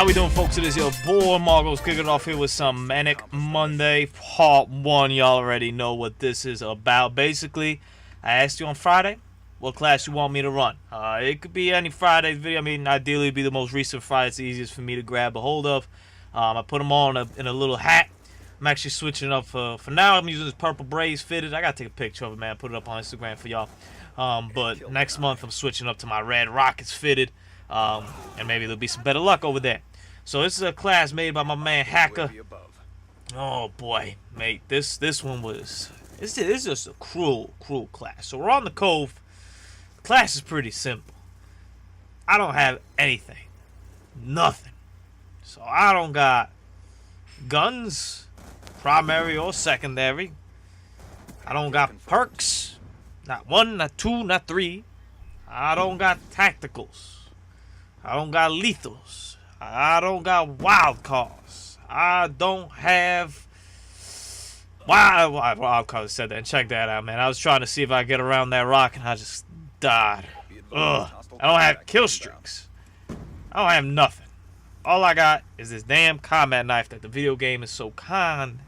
How we doing, folks? It is your boy Marcos kicking it off here with some Manic Monday Part 1. Y'all already know what this is about. Basically, I asked you on Friday what class you want me to run. It could be any Friday's video. I mean, ideally it'd be the most recent Friday. It's the easiest for me to grab a hold of. I put them all in a little hat. I'm actually switching up for now. I'm using this purple braids fitted. I gotta take a picture of it, man. Put it up on Instagram for y'all. But next month I'm switching up to my red Rockets fitted. And maybe there'll be some better luck over there. So this is a class made by my man Hacker. Oh boy, mate, this one was it's just a cruel class. So we're on the Cove. The class is pretty simple. I don't have anything, nothing. So I don't got guns, primary or secondary. I don't got perks, not one, not two, not three. I don't got tacticals. I don't got lethals. I don't got wild cards. I don't have wild cards. Said that and check that out, man. I was trying to see if I get around that rock and I just died. Ugh. I don't have kill streaks. I don't have nothing. All I got is this damn combat knife that the video game is so kind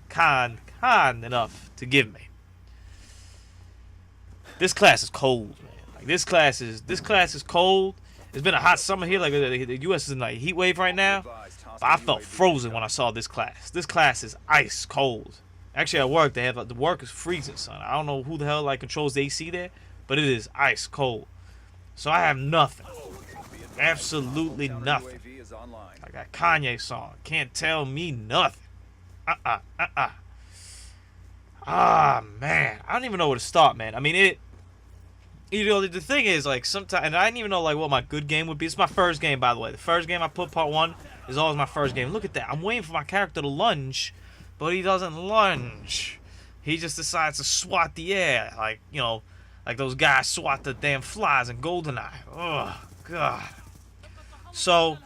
enough to give me. This class is cold, man. Like this class is cold. It's been a hot summer here. Like the U.S. is in like a heat wave right now. But I felt frozen when I saw this class. This class is ice cold. Actually, at work they have the work is freezing, son. I don't know who the hell like controls the AC there, but it is ice cold. So I have nothing. Absolutely nothing. I got Kanye song. Can't tell me nothing. Ah, man. I don't even know where to start, man. I mean, you know, the thing is, like, sometimes, and I didn't even know, like, what my good game would be. It's my first game, by the way. The first game I put, Part 1, is always my first game. Look at that. I'm waiting for my character to lunge, but he doesn't lunge. He just decides to swat the air, like, you know, like those guys swat the damn flies in GoldenEye. Oh, God. So,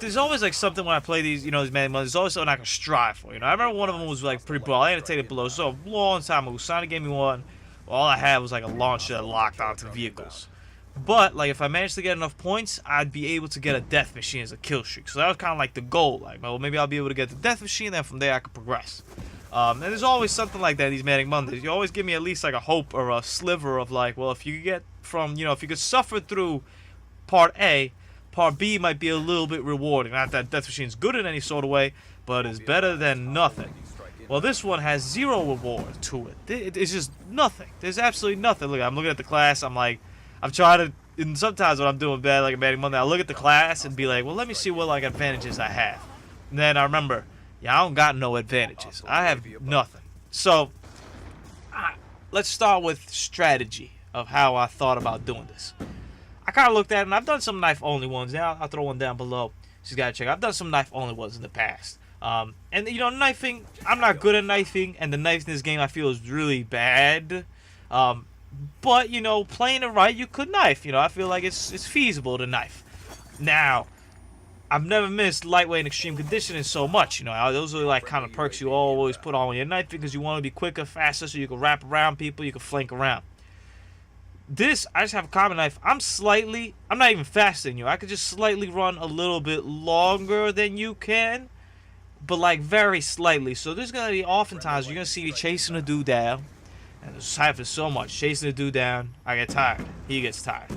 there's always, like, something when I play these, you know, these Manic Mondays, there's always something I can strive for, you know. I remember one of them was, like, pretty broad. I annotated below, so a long time ago, Sonic gave me one. All I had was like a launcher that locked onto vehicles. But like if I managed to get enough points, I'd be able to get a death machine as a kill streak. So that was kind of like the goal. Like, well, maybe I'll be able to get the death machine, then from there I could progress. And there's always something like that in these Manic Mondays. You always give me at least like a hope or a sliver of like, well, if you could get from, you know, if you could suffer through Part A, Part B might be a little bit rewarding. Not that death machine's good in any sort of way, but it's better than nothing. Well, this one has zero reward to it. It's just nothing. There's absolutely nothing. Look, I'm looking at the class. I'm like, I'm trying to, and sometimes when I'm doing bad, like a Manic Monday, I look at the class and be like, well, let me see what, like, advantages I have. And then I remember, yeah, I don't got no advantages. I have nothing. So, let's start with strategy of how I thought about doing this. I kind of looked at it, and I've done some knife-only ones. Now, I'll throw one down below. She's got to check. I've done some knife-only ones in the past. And you know, knifing, I'm not good at knifing, and the knife in this game I feel is really bad. But you know, playing it right, you could knife. You know, I feel like it's feasible to knife. Now, I've never missed lightweight and extreme conditioning so much. You know, those are like kind of perks you always put on when you're knifing because you want to be quicker, faster, so you can wrap around people, you can flank around. This, I just have a common knife. I'm not even faster than you. I could just slightly run a little bit longer than you can. But like very slightly. So there's gonna be oftentimes you're gonna see me chasing a dude down, and this happens so much. Chasing a dude down, I get tired. He gets tired.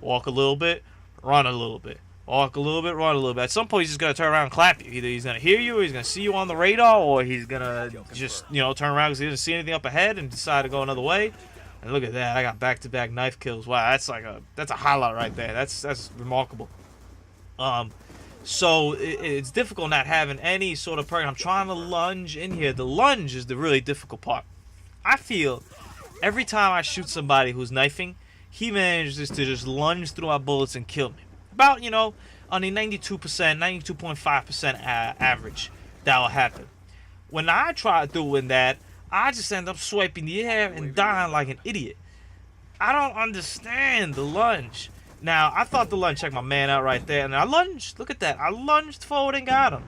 Walk a little bit, run a little bit. Walk a little bit, run a little bit. At some point, he's just gonna turn around and clap you. Either he's gonna hear you, or he's gonna see you on the radar, or he's gonna just, you know, turn around because he doesn't see anything up ahead and decide to go another way. And look at that, I got back-to-back knife kills. Wow, that's a highlight right there. That's remarkable. So it's difficult not having any sort of perk. I'm trying to lunge in here. The lunge is the really difficult part. I feel every time I shoot somebody who's knifing, he manages to just lunge through my bullets and kill me. About, you know, on a 92%, 92.5% average, that will happen. When I try doing that, I just end up swiping the air and dying like an idiot. I don't understand the lunge. Now, I thought the lunge, check my man out right there, and I lunged. Look at that. I lunged forward and got him.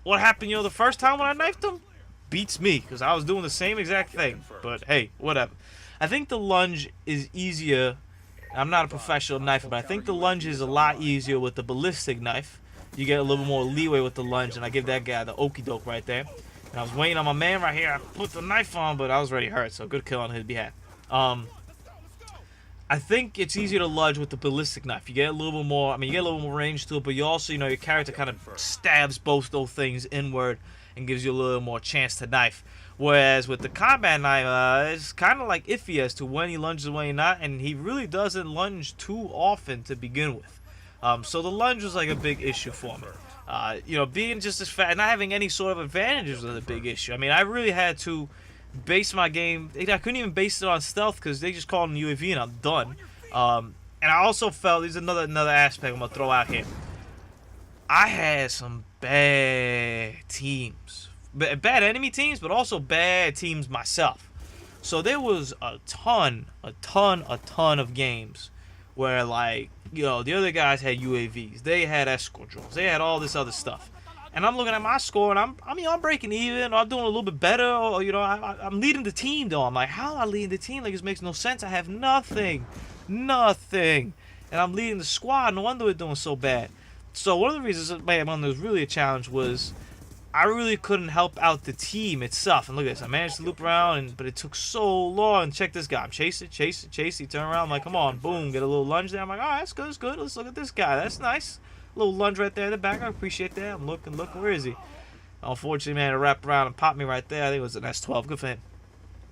What happened, you know, the first time when I knifed him? Beats me, because I was doing the same exact thing. But, hey, whatever. I think the lunge is easier I'm not a professional knifer, but I think the lunge is a lot easier with the ballistic knife. You get a little more leeway with the lunge, and I give that guy the okie doke right there. And I was waiting on my man right here. I put the knife on, but I was already hurt, so good kill on his behalf. I think it's easier to lunge with the ballistic knife. You get a little bit more, you get a little more range to it, but you also, your character kind of stabs both those things inward and gives you a little more chance to knife. Whereas with the combat knife, it's kind of like iffy as to when he lunges and when he's not, and he really doesn't lunge too often to begin with. So the lunge was like a big issue for me. Being just as fast, not having any sort of advantages was a big issue. I really had to base my game. I couldn't even base it on stealth because they just called him UAV and I'm done. And I also felt, there's another aspect I'm going to throw out here. I had some bad teams. Bad enemy teams, but also bad teams myself. So there was a ton of games where, like, the other guys had UAVs, they had escort drones, they had all this other stuff, and I'm looking at my score and I'm breaking even, or I'm doing a little bit better, or I'm leading the team though. I'm like, how am I leading the team? Like, this makes no sense. I have nothing, and I'm leading the squad. No wonder we're doing so bad. So one of the reasons, man, when there was really a challenge was I really couldn't help out the team itself. And look at this. I managed to loop around, but it took so long. Check this guy. I'm chasing. Turn around. I'm like, come on. Boom. Get a little lunge there. I'm like, all right, that's good. That's good. Let's look at this guy. That's nice. Little lunge right there in the back. I appreciate that. I'm looking. Where is he? Unfortunately, man, it wrapped around and popped me right there. I think it was an S12. Good for him.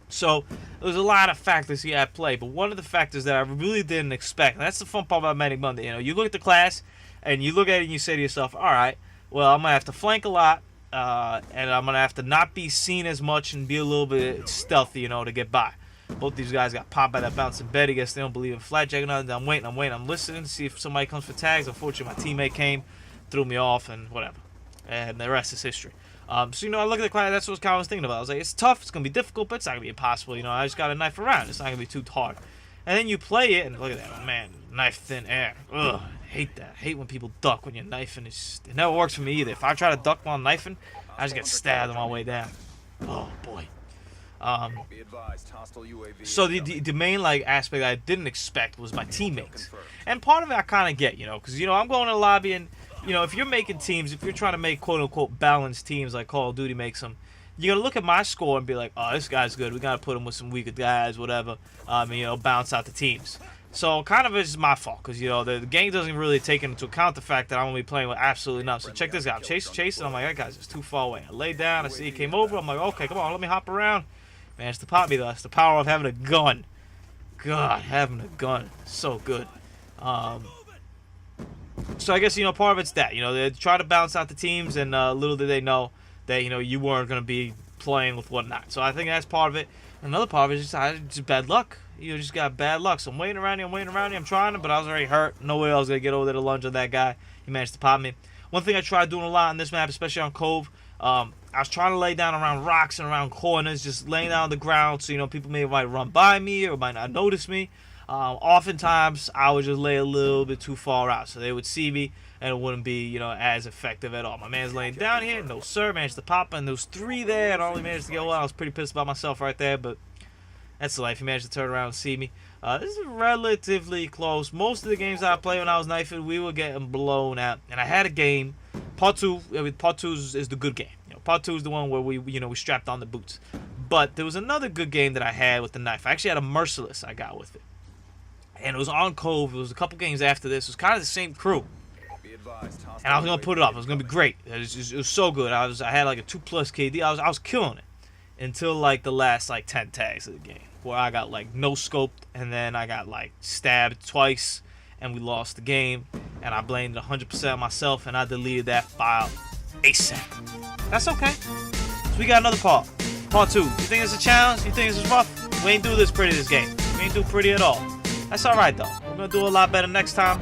So there's a lot of factors here at play. But one of the factors that I really didn't expect, and that's the fun part about Manic Monday. You look at the class, and you look at it and you say to yourself, all right, well, I'm going to have to flank a lot. And I'm going to have to not be seen as much and be a little bit stealthy, to get by. Both these guys got popped by that bouncing bed. I guess they don't believe in flatjacking. I'm waiting. I'm listening to see if somebody comes for tags. Unfortunately, my teammate came, threw me off, and whatever. And the rest is history. I look at the class. That's what I was thinking about. I was like, it's tough. It's going to be difficult, but it's not going to be impossible. I just got to knife around. It's not going to be too hard. And then you play it, and look at that. Oh, man, knife thin air. Ugh. Hate that. Hate when people duck when you're knifing. It never works for me either. If I try to duck while I'm knifing, I just get stabbed on my way down. Oh boy. So the main aspect I didn't expect was my teammates, and part of it I kind of get, because I'm going to the lobby and if you're making teams, if you're trying to make quote unquote balanced teams like Call of Duty makes them, you're gonna look at my score and be like, oh, this guy's good. We gotta put him with some weaker guys, whatever. Balance out the teams. So kind of it's my fault because the game doesn't really take into account the fact that I'm gonna be playing with absolutely nothing. So check this out, chasing. I'm like, that guy's just too far away. I lay down. I see he came over. I'm like, okay, come on, let me hop around. Managed to pop me though. That's the power of having a gun. God, having a gun, so good. So I guess part of it's that they try to balance out the teams, and little did they know that you weren't gonna be playing with whatnot. So I think that's part of it. Another part of it is just bad luck. You just got bad luck. So I'm waiting around here. I'm trying to, but I was already hurt. No way I was going to get over there to lunge on that guy. He managed to pop me. One thing I tried doing a lot on this map, especially on Cove, I was trying to lay down around rocks and around corners, just laying down on the ground so, people might run by me or might not notice me. Oftentimes, I would just lay a little bit too far out so they would see me and it wouldn't be, as effective at all. My man's laying down here. No, sir. Managed to pop, and there was 3 there, and I only managed to get 1. I was pretty pissed about myself right there, but that's the life. He managed to turn around and see me. This is relatively close. Most of the games that I played when I was knifing, we were getting blown out. And I had a game. Part 2 is the good game. Part 2 is the one where we strapped on the boots. But there was another good game that I had with the knife. I actually had a Merciless I got with it. And it was on Cove. It was a couple games after this. It was kind of the same crew. And I was going to put it up. It was going to be great. It was so good. I had like a 2+ KD. I was killing it. Until the last 10 tags of the game, where I got no scoped, and then I got stabbed twice, and we lost the game, and I blamed it 100% on myself, and I deleted that file ASAP. That's okay. So we got another part 2. You think it's a challenge? You think this is rough? We ain't do this pretty this game. We ain't do pretty at all. That's all right though. We're gonna do a lot better next time.